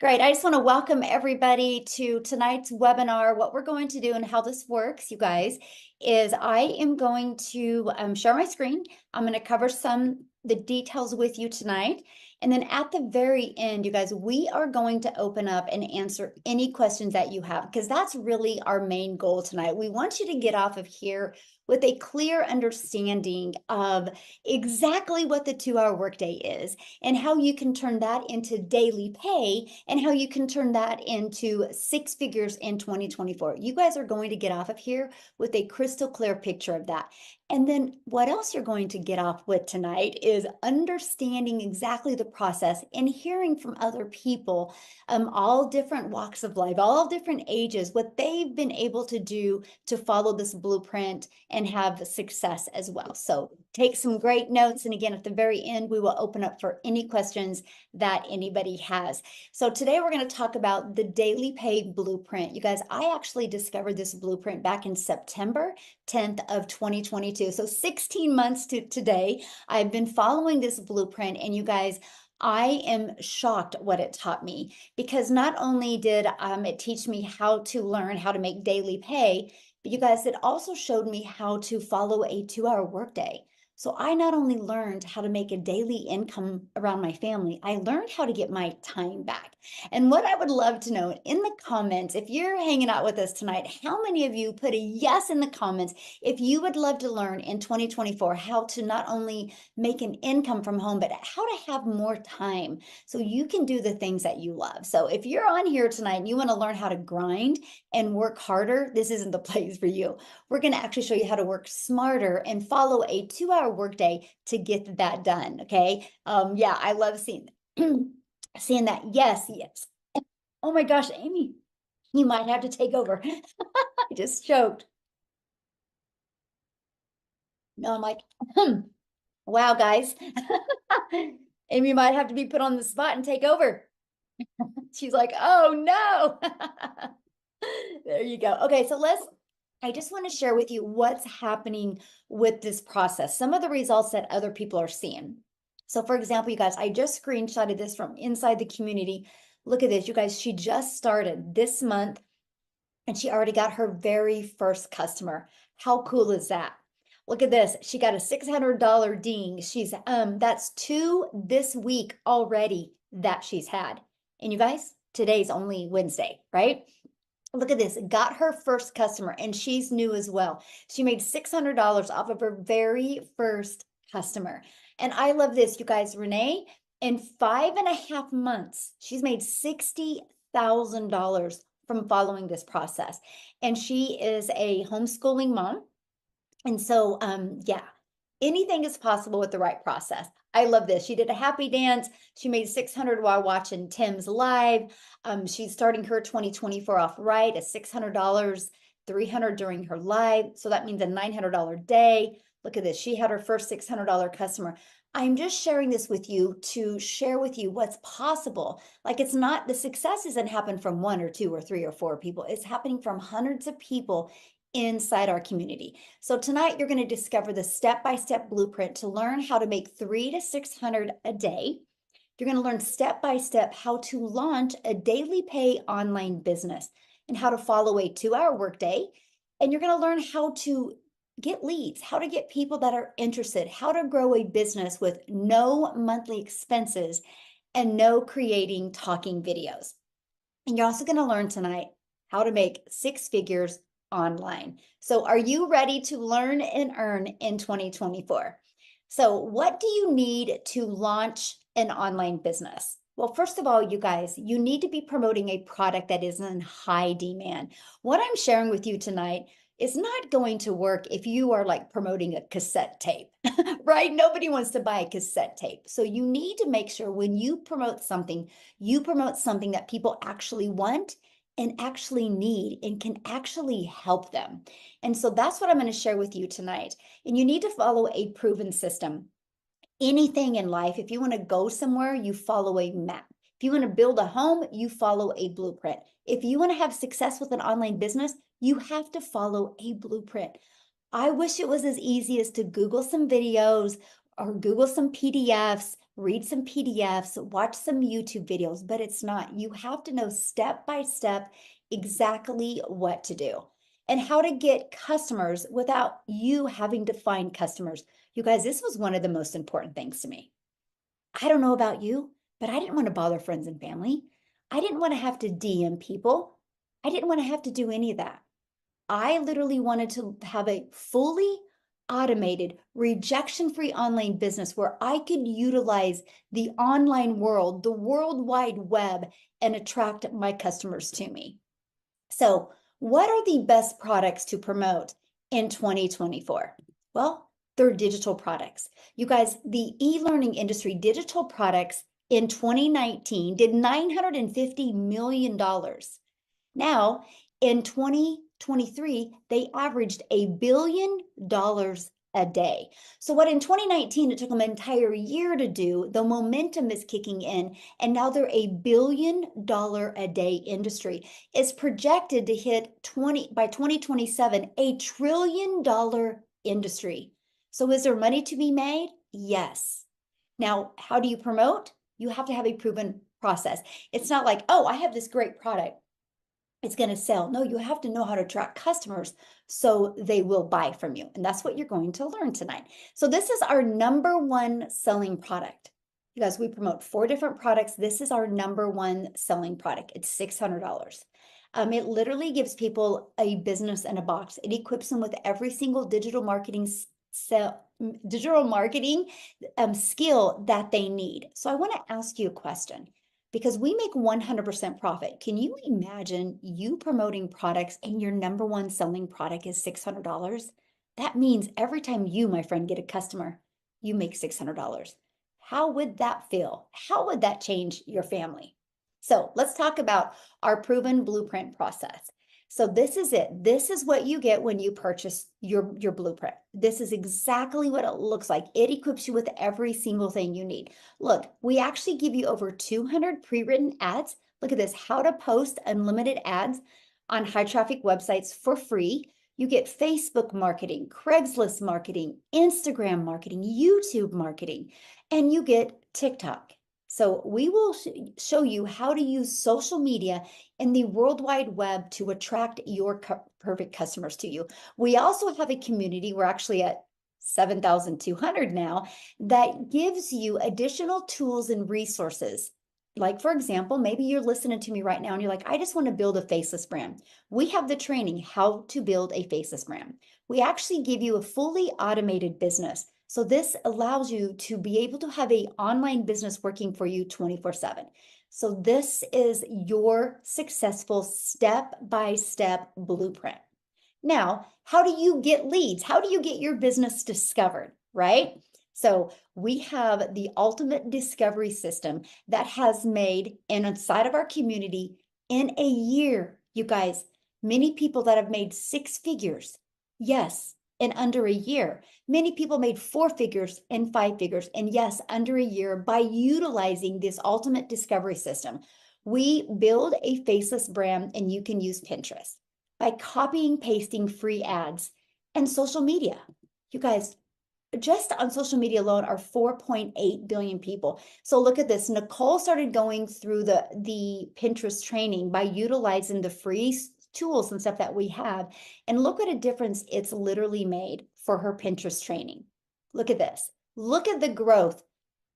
Great. I just want to welcome everybody to tonight's webinar. What we're going to do and how this works, you guys, is I am going to share my screen. I'm going to cover the details with you tonight. And then at the very end, you guys, we are going to open up and answer any questions that you have, because that's really our main goal tonight. We want you to get off of here with a clear understanding of exactly what the 2-hour workday is and how you can turn that into daily pay and how you can turn that into six figures in 2024. You guys are going to get off of here with a crystal clear picture of that. And then what else you're going to get off with tonight is understanding exactly the process and hearing from other people, all different walks of life, all different ages, what they've been able to do to follow this blueprint and have success as well. So take some great notes. And again, at the very end, we will open up for any questions that anybody has. So today we're going to talk about the daily pay blueprint. You guys, I actually discovered this blueprint back in September 10th of 2022. So 16 months to today, I've been following this blueprint, and you guys, I am shocked what it taught me, because not only did it teach me how to learn how to make daily pay, but you guys, it also showed me how to follow a 2-hour workday. So I not only learned how to make a daily income around my family, I learned how to get my time back. And what I would love to know in the comments, if you're hanging out with us tonight, how many of you put a yes in the comments if you would love to learn in 2024 how to not only make an income from home, but how to have more time so you can do the things that you love. So if you're on here tonight and you want to learn how to grind and work harder, this isn't the place for you. We're going to actually show you how to work smarter and follow a 2-hour workday to get that done. Okay. Yeah, I love seeing seeing that. Yes, yes. Oh my gosh, Amy, you might have to take over. I just choked. No, I'm like, wow, guys. Amy might have to be put on the spot and take over. She's like, oh no. There you go. Okay, so I just want to share with you what's happening with this process, some of the results that other people are seeing. So for example, you guys, I just screenshotted this from inside the community. Look at this, you guys, she just started this month and she already got her very first customer. How cool is that? Look at this. She got a $600 ding. That's 2 this week already that she's had. And you guys, today's only Wednesday, right? Look at this, got her first customer, and she's new as well. She made $600 off of her very first customer. And I love this, you guys. Renee, in 5.5 months, she's made $60,000 from following this process. And she is a homeschooling mom. And so, yeah, anything is possible with the right process. I love this. She did a happy dance. She made 600 while watching Tim's live. She's starting her 2024 off right at $600, 300 during her live. So that means a $900 day. Look at this. She had her first $600 customer. I'm just sharing this with you to share with you what's possible. Like, it's not, the success doesn't happen from 1 or 2 or 3 or 4 people. It's happening from hundreds of people inside our community. So tonight you're going to discover the step-by-step blueprint to learn how to make 300 to 600 a day. You're going to learn step-by-step how to launch a daily pay online business and how to follow a 2-hour workday. And you're going to learn how to get leads, how to get people that are interested, how to grow a business with no monthly expenses and no creating talking videos. And you're also going to learn tonight how to make 6 figures online. So are you ready to learn and earn in 2024? So what do you need to launch an online business? Well, first of all, you guys, you need to be promoting a product that is in high demand. What I'm sharing with you tonight is not going to work if you are like promoting a cassette tape, right? Nobody wants to buy a cassette tape. So you need to make sure when you promote something that people actually want and actually need and can actually help them. And so that's what I'm going to share with you tonight. And you need to follow a proven system. Anything in life, if you want to go somewhere, you follow a map. If you want to build a home, you follow a blueprint. If you want to have success with an online business, you have to follow a blueprint. I wish it was as easy as to Google some videos or Google some PDFs, read some PDFs, watch some YouTube videos, but it's not. You have to know step by step exactly what to do and how to get customers without you having to find customers. You guys, this was one of the most important things to me. I don't know about you, but I didn't want to bother friends and family. I didn't want to have to DM people. I didn't want to have to do any of that. I literally wanted to have a fully automated, rejection-free online business where I could utilize the online world, the World Wide Web, and attract my customers to me. So, what are the best products to promote in 2024? Well, they're digital products. You guys, the e-learning industry, digital products in 2019 did $950 million. Now, in 2023, they averaged $1 billion a day. So what in 2019, it took them an entire year to do, the momentum is kicking in, and now they're $1 billion a day industry. It's projected to hit by 2027, $1 trillion industry. So is there money to be made? Yes. Now, how do you promote? You have to have a proven process. It's not like, oh, I have this great product, it's going to sell. No, you have to know how to attract customers so they will buy from you. And that's what you're going to learn tonight. So this is our number one selling product. You guys, we promote 4 different products. This is our number one selling product. It's $600. It literally gives people a business in a box. It equips them with every single digital marketing skill that they need. So I want to ask you a question. Because we make 100% profit. Can you imagine you promoting products and your number one selling product is $600? That means every time you, my friend, get a customer, you make $600. How would that feel? How would that change your family? So let's talk about our proven blueprint process. So this is it. This is what you get when you purchase your blueprint. This is exactly what it looks like. It equips you with every single thing you need. Look, we actually give you over 200 pre-written ads. Look at this, how to post unlimited ads on high traffic websites for free. You get Facebook marketing, Craigslist marketing, Instagram marketing, YouTube marketing, and you get TikTok. So we will show you how to use social media in the World Wide Web to attract your perfect customers to you. We also have a community, we're actually at 7,200 now, that gives you additional tools and resources. Like, for example, maybe you're listening to me right now and you're like, I just want to build a faceless brand. We have the training, how to build a faceless brand. We actually give you a fully automated business. So this allows you to be able to have an online business working for you 24/7. So this is your successful step-by-step blueprint. Now, how do you get leads? How do you get your business discovered, right? So we have the ultimate discovery system that has made inside of our community in a year, you guys, many people that have made 6 figures. Yes, in under a year. Many people made 4 figures and 5 figures, and yes, under a year by utilizing this ultimate discovery system. We build a faceless brand, and you can use Pinterest by copying, pasting free ads and social media. You guys, just on social media alone are 4.8 billion people. So look at this. Nicole started going through the Pinterest training by utilizing the free tools and stuff that we have. And look what a difference it's literally made for her Pinterest training. Look at this. Look at the growth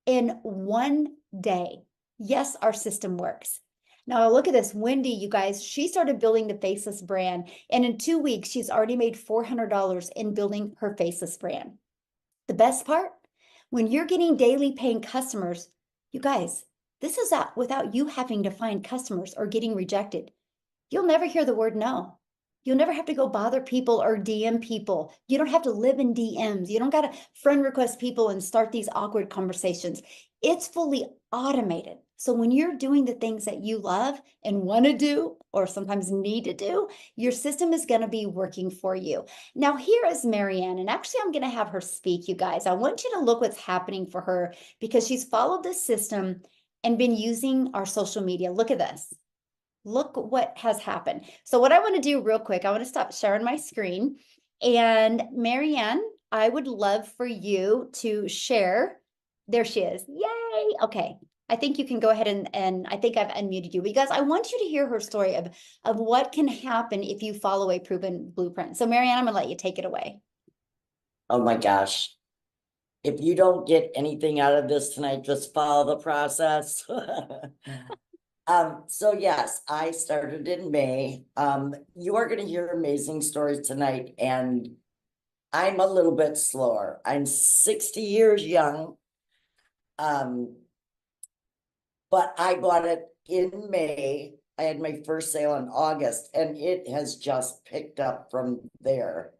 in one day. Yes, our system works. Now look at this, Wendy, you guys, she started building the faceless brand, and in 2 weeks, she's already made $400 in building her faceless brand. The best part, when you're getting daily paying customers, you guys, this is without you having to find customers or getting rejected. You'll never hear the word no. You'll never have to go bother people or DM people. You don't have to live in DMs. You don't got to friend request people and start these awkward conversations. It's fully automated. So when you're doing the things that you love and want to do, or sometimes need to do, your system is going to be working for you. Now, here is Marianne, and actually I'm going to have her speak, you guys. I want you to look what's happening for her because she's followed this system and been using our social media. Look at this. Look what has happened. So what I want to do real quick, I want to stop sharing my screen. And Marianne, I would love for you to share There she is. Yay. Okay. I think you can go ahead and I think I've unmuted you because I want you to hear her story of what can happen if you follow a proven blueprint. So Marianne, I'm gonna let you take it away. Oh my gosh. If you don't get anything out of this tonight, just follow the process. So yes, I started in May. You are gonna hear amazing stories tonight, and I'm a little bit slower. I'm 60 years young. But I bought it in May. I had my first sale in August, and it has just picked up from there.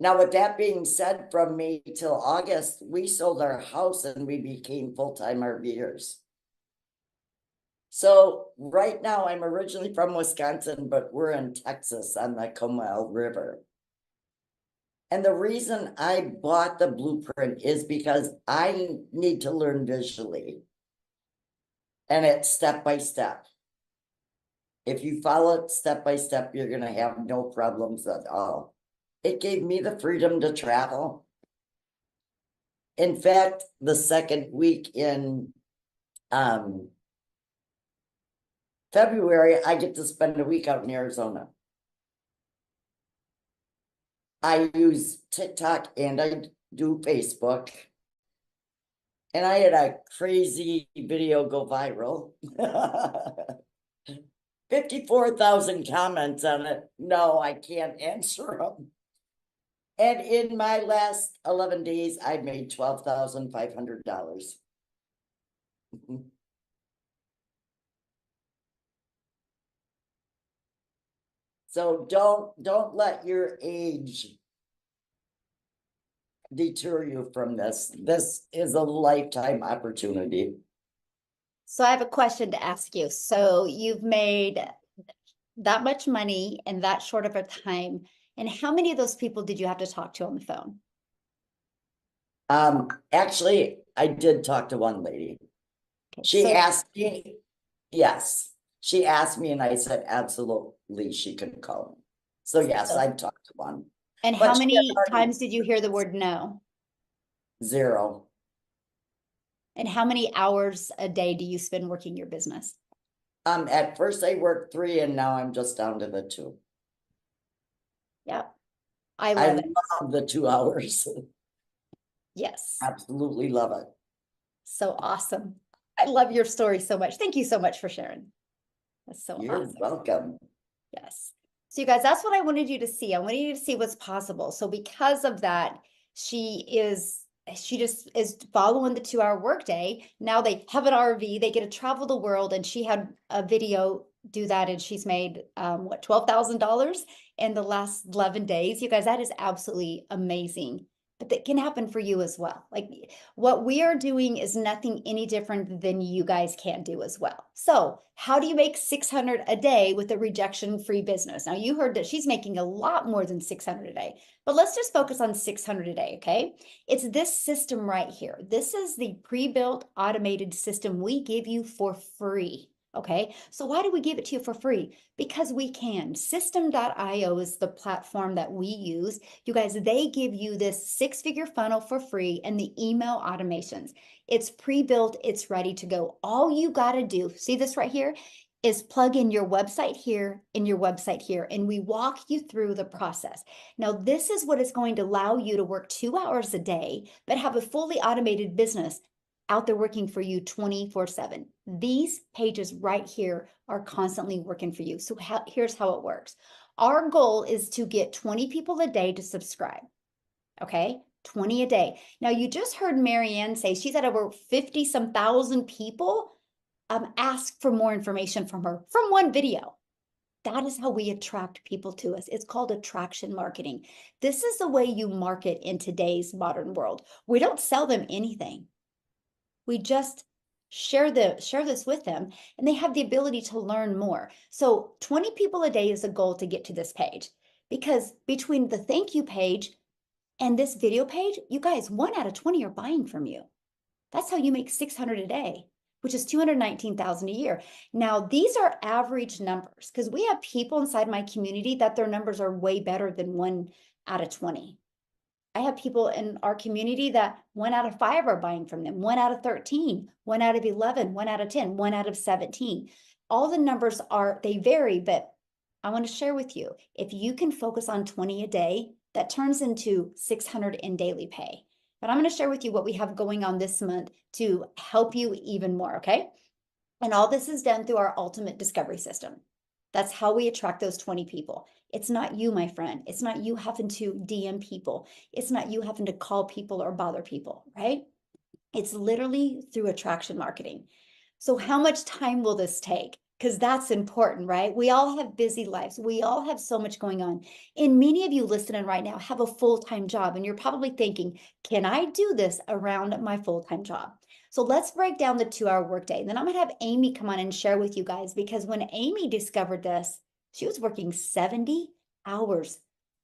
Now, with that being said, from May till August, we sold our house and we became full-time RVers. So right now, I'm originally from Wisconsin, but we're in Texas on the Comal River. And the reason I bought the blueprint is because I need to learn visually. And it's step by step. If you follow it step by step, you're going to have no problems at all. It gave me the freedom to travel. In fact, the second week in February, I get to spend a week out in Arizona. I use TikTok and I do Facebook. And I had a crazy video go viral. 54,000 comments on it. No, I can't answer them. And in my last 11 days, I made $12,500. So don't let your age deter you from this. This is a lifetime opportunity. So I have a question to ask you. So you've made that much money in that short of a time, and how many of those people did you have to talk to on the phone? Actually, I did talk to one lady. Okay, She asked me, yes, she asked me and I said, absolutely, she could call me. So yes, I've talked to one. And But how many times did you hear the word no? 0. And how many hours a day do you spend working your business? At first I worked 3 and now I'm just down to the 2. Yep. I love it. love the 2 hours. Yes. Absolutely love it. So awesome. I love your story so much. Thank you so much for sharing. That's so You're awesome. welcome. Yes. So you guys, that's what I wanted you to see. I wanted you to see what's possible. So because of that, she just is following the 2-hour workday. Now they have an RV, they get to travel the world, and she had a video do that, and she's made what, $12,000 in the last 11 days. You guys, that is absolutely amazing. But that can happen for you as well. Like what we are doing is nothing any different than you guys can do as well. So how do you make 600 a day with a rejection-free business? Now you heard that she's making a lot more than 600 a day, but let's just focus on 600 a day, okay? It's this system right here. This is the pre-built automated system we give you for free. Okay, so why do we give it to you for free? Because we can. System.io is the platform that we use. You guys, they give you this 6-figure funnel for free and the email automations. It's pre-built, it's ready to go. All you got to do, see this right here, is plug in your website here and your website here, and we walk you through the process. Now, this is what is going to allow you to work 2 hours a day, but have a fully automated business out there working for you 24/7. These pages right here are constantly working for you. So here's how it works. Our goal is to get 20 people a day to subscribe. Okay, 20 a day. Now you just heard Marianne say she's had over 50 some thousand people ask for more information from her from one video. That is how we attract people to us. It's called attraction marketing. This is the way you market in today's modern world. We don't sell them anything. We just share this with them, and they have the ability to learn more. So 20 people a day is a goal to get to this page, because between the thank you page and this video page, you guys, 1 out of 20 are buying from you. That's how you make 600 a day, which is 219,000 a year. Now, these are average numbers, because we have people inside my community that their numbers are way better than 1 out of 20. I have people in our community that 1 out of 5 are buying from them, 1 out of 13, 1 out of 11, 1 out of 10, 1 out of 17. All the numbers they vary, but I want to share with you, if you can focus on 20 a day, that turns into 600 in daily pay. But I'm going to share with you what we have going on this month to help you even more, okay? And all this is done through our ultimate discovery system. That's how we attract those 20 people. It's not you, my friend. It's not you having to DM people. It's not you having to call people or bother people, right? It's literally through attraction marketing. So how much time will this take? Because that's important, right? We all have busy lives. We all have so much going on. And many of you listening right now have a full-time job, and you're probably thinking, can I do this around my full-time job? So let's break down the 2-hour workday. And then I'm going to have Amy come on and share with you guys, because when Amy discovered this, she was working 70 hours,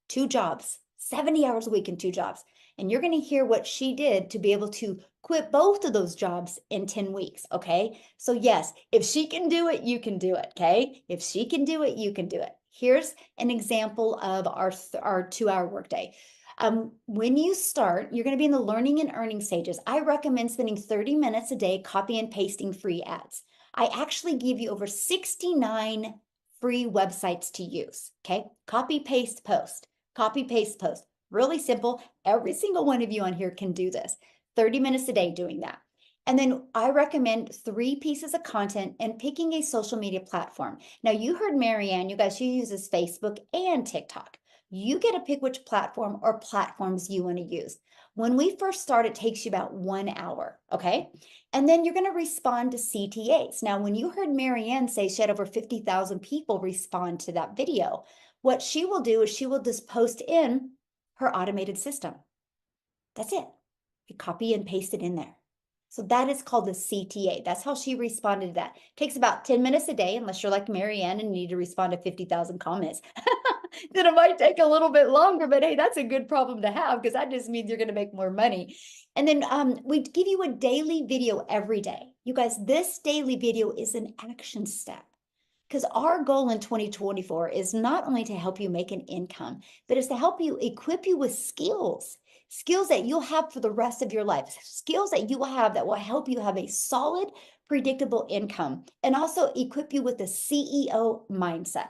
2 jobs, 70 hours a week in 2 jobs. And you're going to hear what she did to be able to quit both of those jobs in 10 weeks. Okay. So yes, if she can do it, you can do it. Okay. If she can do it, you can do it. Here's an example of our 2-hour workday. When you start, you're going to be in the learning and earning stages. I recommend spending 30 minutes a day copy and pasting free ads. I actually give you over 69 free websites to use. Okay. Copy, paste, post, copy, paste, post. Really simple. Every single one of you on here can do this. 30 minutes a day doing that. And then I recommend 3 pieces of content and picking a social media platform. Now, you heard Marianne, you guys, she uses Facebook and TikTok. You get to pick which platform or platforms you want to use. When we first start, it takes you about 1 hour, okay? And then you're going to respond to CTAs. Now, when you heard Marianne say she had over 50,000 people respond to that video, what she will do is she will just post in her automated system. That's it. We copy and paste it in there. So that is called the CTA. That's how she responded to that. It takes about 10 minutes a day, unless you're like Marianne and need to respond to 50,000 comments. Then it might take a little bit longer, but hey, that's a good problem to have, because that just means you're going to make more money. And then we give you a daily video every day. You guys, this daily video is an action step. Because our goal in 2024 is not only to help you make an income, but is to help you equip you with skills that you'll have for the rest of your life, skills that you will have that will help you have a solid, predictable income, and also equip you with a CEO mindset.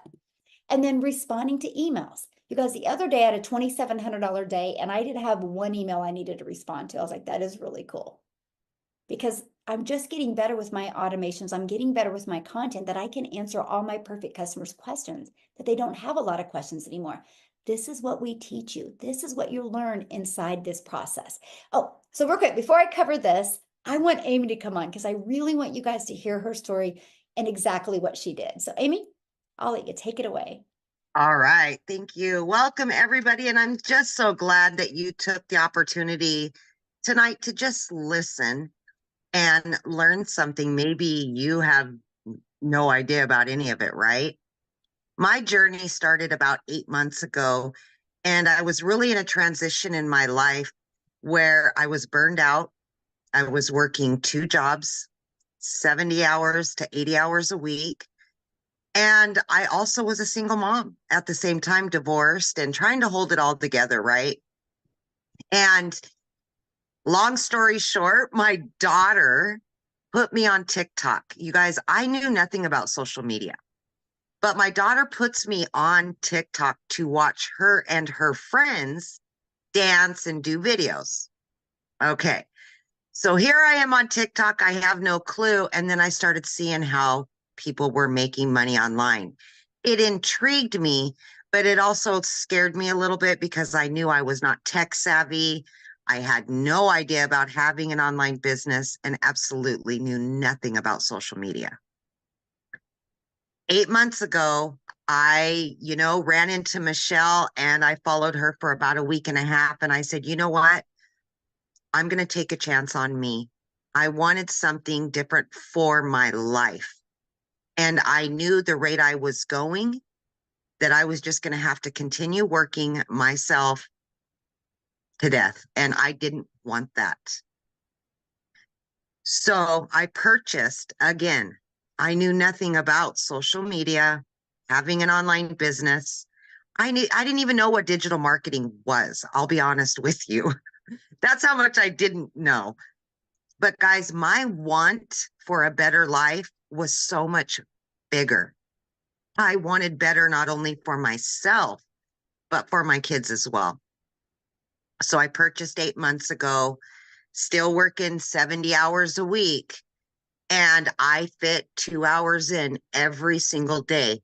And then responding to emails. You guys, the other day I had a $2,700 day, and I did have 1 email I needed to respond to. I was like, that is really cool. Because I'm just getting better with my automations. I'm getting better with my content, that I can answer all my perfect customers' questions, that they don't have a lot of questions anymore. This is what we teach you. This is what you'll learn inside this process. Oh, so real quick, before I cover this, I want Amy to come on, because I really want you guys to hear her story and exactly what she did. So Amy, I'll let you take it away. All right. Thank you. Welcome, everybody. And I'm just so glad that you took the opportunity tonight to just listen and learn something. Maybe you have no idea about any of it, right? My journey started about 8 months ago, and I was really in a transition in my life where I was burned out. I was working 2 jobs, 70 hours to 80 hours a week. And I also was a single mom at the same time, divorced and trying to hold it all together, right? And long story short, my daughter put me on TikTok. You guys, I knew nothing about social media, but my daughter puts me on TikTok to watch her and her friends dance and do videos. Okay. So here I am on TikTok. I have no clue. And then I started seeing how people were making money online. It intrigued me, but it also scared me a little bit because I knew I was not tech savvy. I had no idea about having an online business and absolutely knew nothing about social media. 8 months ago, I, ran into Michelle and I followed her for about a week and a half. And I said, you know what? I'm going to take a chance on me. I wanted something different for my life. And I knew the rate I was going, that I was just going to have to continue working myself to death. And I didn't want that. So I purchased, again, I knew nothing about social media, having an online business. I didn't even know what digital marketing was. I'll be honest with you. That's how much I didn't know. But guys, my want for a better life was so much bigger. I wanted better not only for myself, but for my kids as well. So I purchased 8 months ago, still working 70 hours a week, and I fit 2 hours in every single day.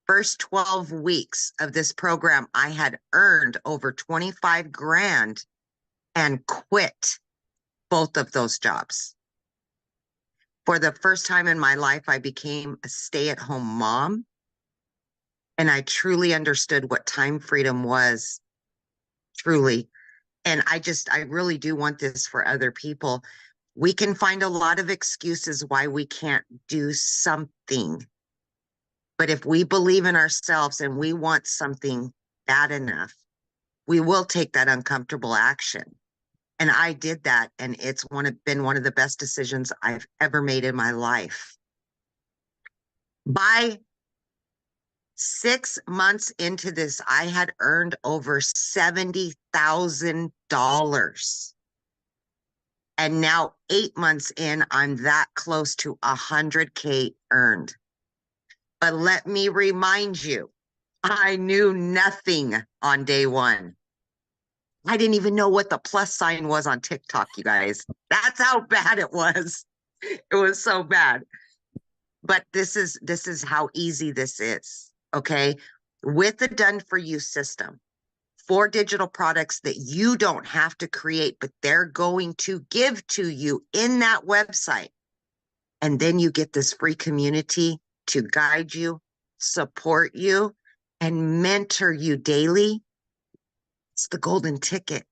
First 12 weeks of this program, I had earned over 25 grand and quit both of those jobs. For the first time in my life, I became a stay-at-home mom, and I truly understood what time freedom was, truly. And I really do want this for other people. We can find a lot of excuses why we can't do something. But if we believe in ourselves and we want something bad enough, we will take that uncomfortable action. And I did that, and it's been one of the best decisions I've ever made in my life. By 6 months into this, I had earned over $70,000. And now 8 months in, I'm that close to 100K earned. But let me remind you, I knew nothing on day one. I didn't even know what the plus sign was on TikTok, you guys. That's how bad it was. It was so bad. But this is how easy this is, okay? With the done for you system, 4 digital products that you don't have to create, but they're going to give to you in that website. And then you get this free community to guide you, support you, and mentor you daily. It's the golden ticket.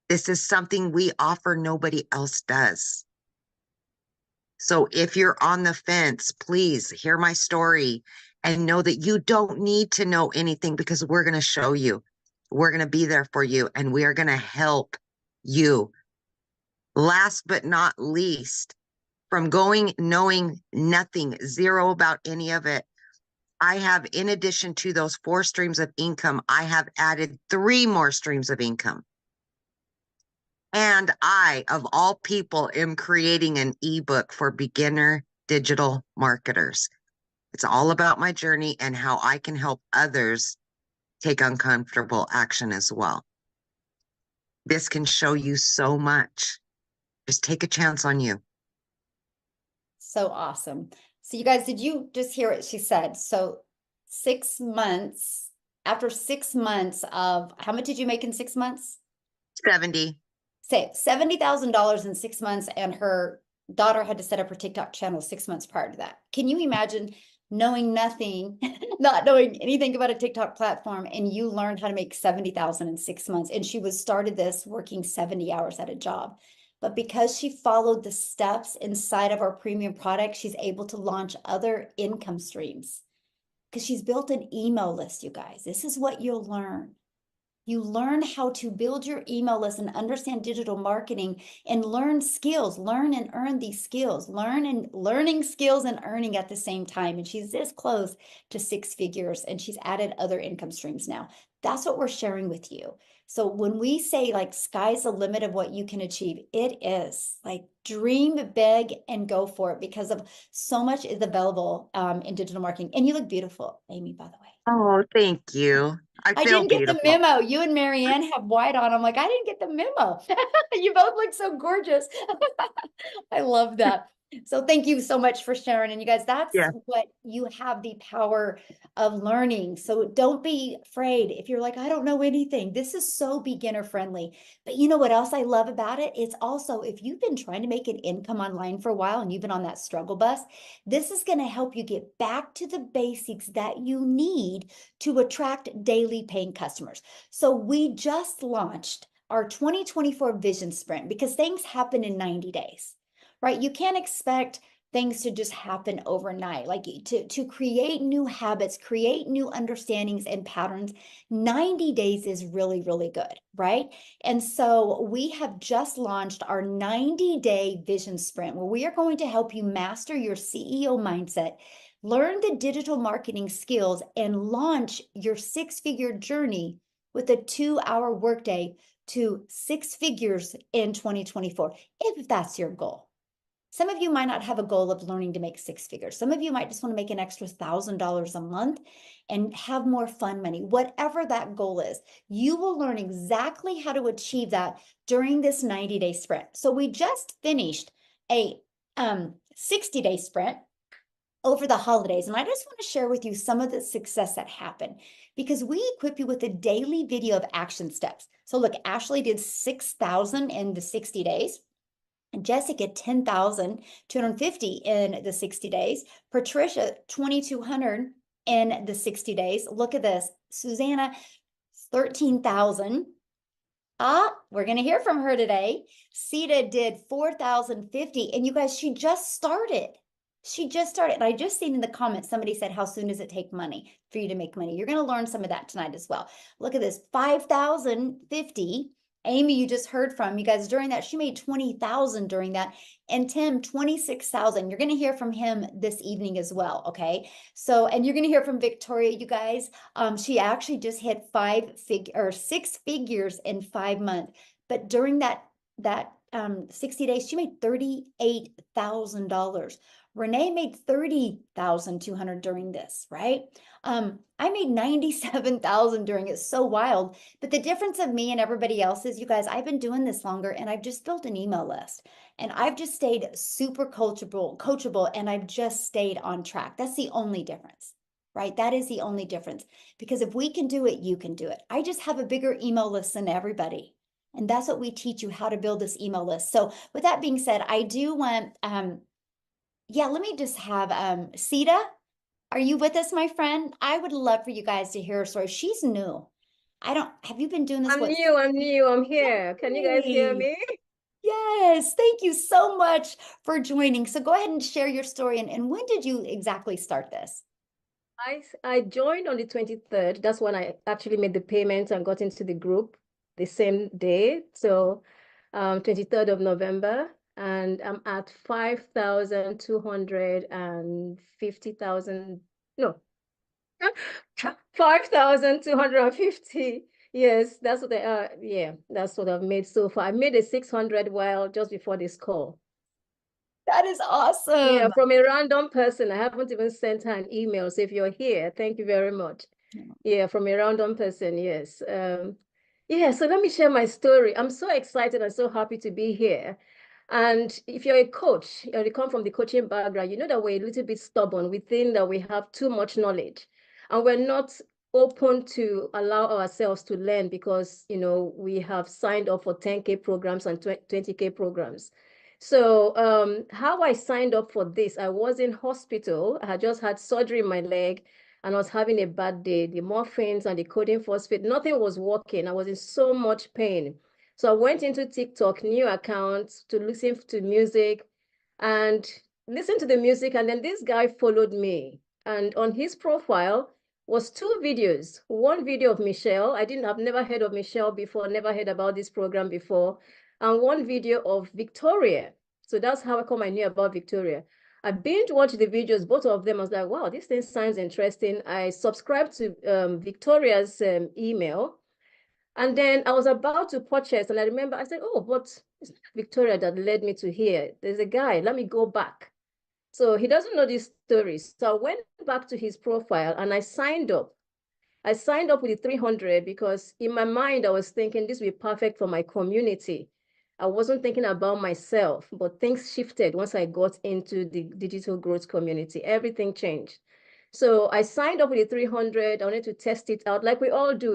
This is something we offer, nobody else does. So if you're on the fence, please hear my story and know that you don't need to know anything, because we're going to show you. We're going to be there for you, and we are going to help you. Last but not least, from knowing nothing, zero about any of it, I have, in addition to those 4 streams of income, I have added 3 more streams of income. And I, of all people, am creating an ebook for beginner digital marketers. It's all about my journey and how I can help others take uncomfortable action as well. This can show you so much. Just take a chance on you. So awesome. So you guys, did you just hear what she said? So 6 months, after 6 months of, how much did you make in 6 months? 70. Say $70,000 in 6 months, and her daughter had to set up her TikTok channel 6 months prior to that. Can you imagine knowing nothing, not knowing anything about a TikTok platform, and you learned how to make 70,000 in 6 months? And she started this working 70 hours at a job. But because she followed the steps inside of our premium product, she's able to launch other income streams because she's built an email list, you guys. This is what you'll learn. You learn how to build your email list and understand digital marketing and learn skills, learn and earn these skills, learning skills and earning at the same time. And she's this close to 6 figures, and she's added other income streams now. That's what we're sharing with you. So when we say like sky's the limit of what you can achieve, it is like dream big and go for it, because of so much is available in digital marketing. And you look beautiful, Amy, by the way. Oh, thank you. I I feel didn't get the beautiful. memo. You and Marianne have white on. I'm like, I didn't get the memo. You both look so gorgeous. I love that. So thank you so much for sharing. And you guys, that's Yeah. what you have, the power of learning. So don't be afraid if you're like, I don't know anything. This is so beginner friendly. But you know what else I love about it? It's also, if you've been trying to make an income online for a while and you've been on that struggle bus, this is going to help you get back to the basics that you need to attract daily paying customers. So we just launched our 2024 vision sprint, because things happen in 90 days, right? You can't expect things to just happen overnight. Like to create new habits, create new understandings and patterns, 90 days is really, really good, right? And so we have just launched our 90-day vision sprint, where we are going to help you master your CEO mindset, Learn the digital marketing skills and launch your six-figure journey with a 2-hour workday to 6 figures in 2024, if that's your goal. Some of you might not have a goal of learning to make 6 figures. Some of you might just want to make an extra $1,000 a month and have more fun money. Whatever that goal is, you will learn exactly how to achieve that during this 90-day sprint. So we just finished a 60-day sprint over the holidays. And I just want to share with you some of the success that happened because we equip you with a daily video of action steps. So look, Ashley did 6,000 in the 60 days. And Jessica, 10,250 in the 60 days. Patricia, 2,200 in the 60 days. Look at this. Susanna, 13,000. We're going to hear from her today. Sita did 4,050. And you guys, she just started. She just started. And I just seen in the comments, somebody said, how soon does it take money for you to make money? You're going to learn some of that tonight as well. Look at this, 5,050. Amy, you just heard from, you guys, during that, she made 20,000 during that. And Tim, 26,000. You're going to hear from him this evening as well, okay? So, and you're going to hear from Victoria, you guys. She actually just hit 6 figures in 5 months. But during that 60 days, she made $38,000. Renee made 30,200 during this, right? I made 97,000 during it. So wild. But the difference of me and everybody else is, you guys, I've been doing this longer and I've just built an email list and I've just stayed super coachable and I've just stayed on track. That's the only difference, right? That is the only difference because if we can do it, you can do it. I just have a bigger email list than everybody. And that's what we teach you, how to build this email list. So with that being said, I do want, yeah, let me just have Sita. Are you with us, my friend? I would love for you guys to hear her story. She's new. Have you been doing this? I'm new, I'm here. Can you guys hear Yay. me? Yes, thank you so much for joining. So go ahead and share your story. And when did you exactly start this? I joined on the 23rd. That's when I actually made the payment and got into the group the same day. So 23rd of November. And I'm at 5,250,000. No, 5,250. Yes, that's what that's what I've made so far. I made a 600 while just before this call. That is awesome. Yeah, from a random person. I haven't even sent her an email. So if you're here, thank you very much. Yeah, from a random person, yes. Yeah, so let me share my story. I'm so excited and so happy to be here. And if you're a coach, or you come from the coaching background, you know that we're a little bit stubborn. We think that we have too much knowledge and we're not open to allow ourselves to learn because, you know, we have signed up for 10K programs and 20K programs. So how I signed up for this, I was in hospital. I had just had surgery in my leg and I was having a bad day. The morphines and the codeine phosphate, nothing was working. I was in so much pain. So I went into TikTok, new account to listen to music and listen to the music. And then this guy followed me. And on his profile was 2 videos. One video of Michelle. I've never heard of Michelle before, never heard about this program before. And one video of Victoria. So that's how I knew about Victoria. I binge watched the videos, both of them. I was like, wow, this thing sounds interesting. I subscribed to Victoria's email. And then I was about to purchase. And I remember I said, oh, but it's not Victoria that led me to here. There's a guy. Let me go back. So he doesn't know this story. So I went back to his profile and I signed up. I signed up with the 300 because in my mind, I was thinking this would be perfect for my community. I wasn't thinking about myself, but things shifted once I got into the digital growth community. Everything changed. So I signed up with the 300. I wanted to test it out like we all do.